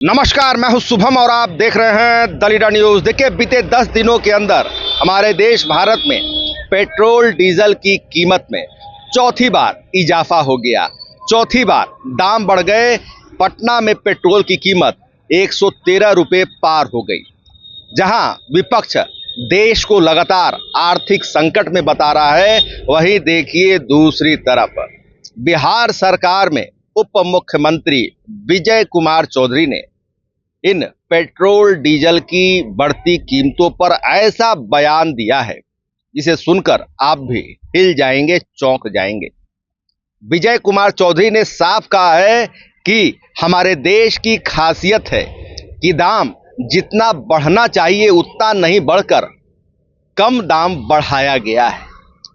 नमस्कार, मैं हूं शुभम और आप देख रहे हैं द लीडर न्यूज। देखिए, बीते 10 दिनों के अंदर हमारे देश भारत में पेट्रोल डीजल की कीमत में चौथी बार इजाफा हो गया। चौथी बार दाम बढ़ गए। पटना में पेट्रोल की कीमत 113 रुपये पार हो गई। जहां विपक्ष देश को लगातार आर्थिक संकट में बता रहा है, वहीं देखिए दूसरी तरफ बिहार सरकार में उप मुख्यमंत्री विजय कुमार चौधरी ने इन पेट्रोल डीजल की बढ़ती कीमतों पर ऐसा बयान दिया है जिसे सुनकर आप भी हिल जाएंगे, चौंक जाएंगे। विजय कुमार चौधरी ने साफ कहा है कि हमारे देश की खासियत है कि दाम जितना बढ़ना चाहिए उतना नहीं बढ़कर कम दाम बढ़ाया गया है।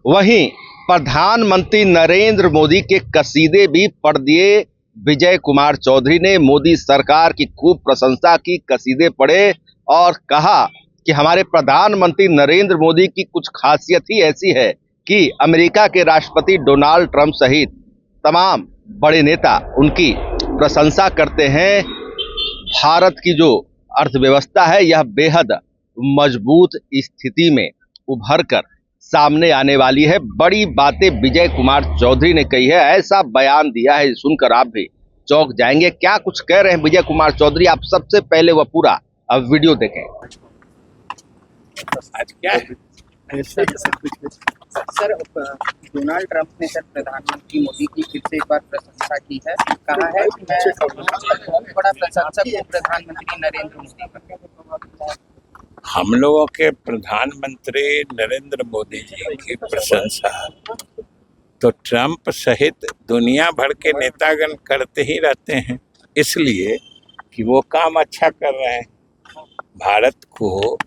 वहीं प्रधानमंत्री नरेंद्र मोदी के कसीदे भी पढ़ दिए विजय कुमार चौधरी ने। मोदी सरकार की खूब प्रशंसा की, कसीदे पढ़े और कहा कि हमारे प्रधानमंत्री नरेंद्र मोदी की कुछ खासियत ही ऐसी है कि अमेरिका के राष्ट्रपति डोनाल्ड ट्रंप सहित तमाम बड़े नेता उनकी प्रशंसा करते हैं। भारत की जो अर्थव्यवस्था है यह बेहद मजबूत स्थिति में उभर कर सामने आने वाली है। बड़ी बातें विजय कुमार चौधरी ने कही है, ऐसा बयान दिया है, सुनकर आप भी चौंक जाएंगे। क्या कुछ कह रहे हैं विजय कुमार चौधरी, आप सबसे पहले वह पूरा अब वीडियो देखें। आज क्या है सर, डोनाल्ड ट्रंप ने सर प्रधानमंत्री मोदी की फिर से एक बार प्रशंसा की है। कहा है कि मैं बहुत बड़ा प्रशंसक हूँ प्रधानमंत्री नरेंद्र मोदी का। हम लोगों के प्रधानमंत्री नरेंद्र मोदी जी की प्रशंसा तो ट्रंप सहित दुनिया भर के नेतागण करते ही रहते हैं, इसलिए कि वो काम अच्छा कर रहे हैं, भारत को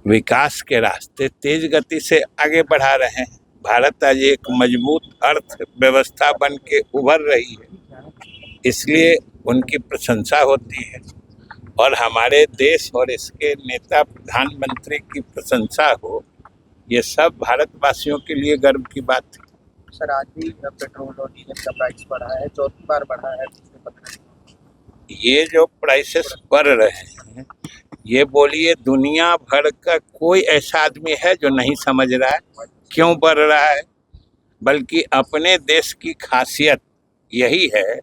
विकास के रास्ते तेज गति से आगे बढ़ा रहे हैं। भारत आज एक मजबूत अर्थव्यवस्था बन के उभर रही है, इसलिए उनकी प्रशंसा होती है। और हमारे देश और इसके नेता प्रधानमंत्री की प्रशंसा हो, ये सब भारतवासियों के लिए गर्व की बात है। सर, आज भी पेट्रोल और डीजल का प्राइस बढ़ा है, चौथी बार बढ़ा है पिछले 15 दिन। ये जो प्राइसेस बढ़ रहे हैं, ये बोलिए दुनिया भर का कोई ऐसा आदमी है जो नहीं समझ रहा है क्यों बढ़ रहा है। बल्कि अपने देश की खासियत यही है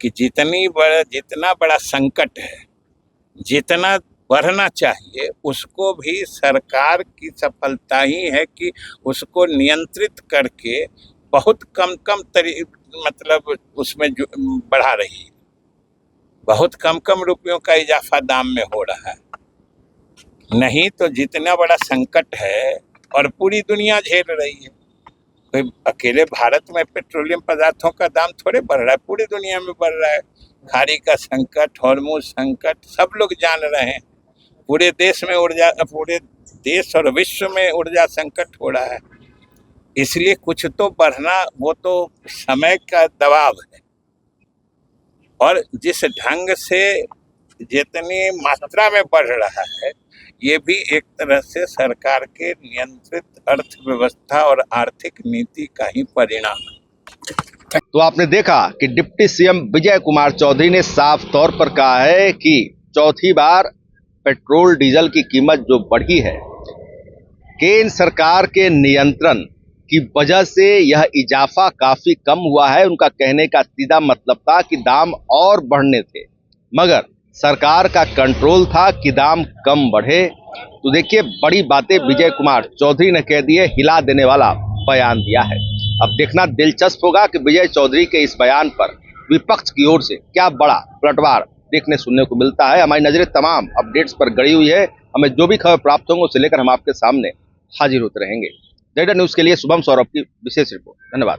कि जितना बड़ा संकट है, जितना बढ़ना चाहिए, उसको भी सरकार की सफलता ही है कि उसको नियंत्रित करके बहुत कम मतलब उसमें बढ़ा रही है। बहुत कम रुपयों का इजाफा दाम में हो रहा है। नहीं तो जितना बड़ा संकट है और पूरी दुनिया झेल रही है, कोई अकेले भारत में पेट्रोलियम पदार्थों का दाम थोड़े बढ़ रहा है, पूरी दुनिया में बढ़ रहा है। खाड़ी का संकट, हॉर्मुज संकट, सब लोग जान रहे हैं। पूरे देश और विश्व में ऊर्जा संकट हो रहा है, इसलिए कुछ तो बढ़ना, वो तो समय का दबाव है। और जिस ढंग से जितनी मात्रा में बढ़ रहा है, ये भी एक तरह से सरकार के नियंत्रित अर्थव्यवस्था और आर्थिक नीति का ही परिणाम है। तो आपने देखा कि डिप्टी सीएम विजय कुमार चौधरी ने साफ तौर पर कहा है कि चौथी बार पेट्रोल डीजल की कीमत जो बढ़ी है, केंद्र सरकार के नियंत्रण की वजह से यह इजाफा काफी कम हुआ है। उनका कहने का सीधा मतलब था कि दाम और बढ़ने थे, मगर सरकार का कंट्रोल था कि दाम कम बढ़े। तो देखिए, बड़ी बातें विजय कुमार चौधरी ने कह दी है, हिला देने वाला बयान दिया है। अब देखना दिलचस्प होगा कि विजय चौधरी के इस बयान पर विपक्ष की ओर से क्या बड़ा पलटवार देखने सुनने को मिलता है। हमारी नजरें तमाम अपडेट्स पर गड़ी हुई है। हमें जो भी खबर प्राप्त होंगे उसे लेकर हम आपके सामने हाजिर होते रहेंगे। द लीडर न्यूज के लिए शुभम सौरभ की विशेष रिपोर्ट। धन्यवाद।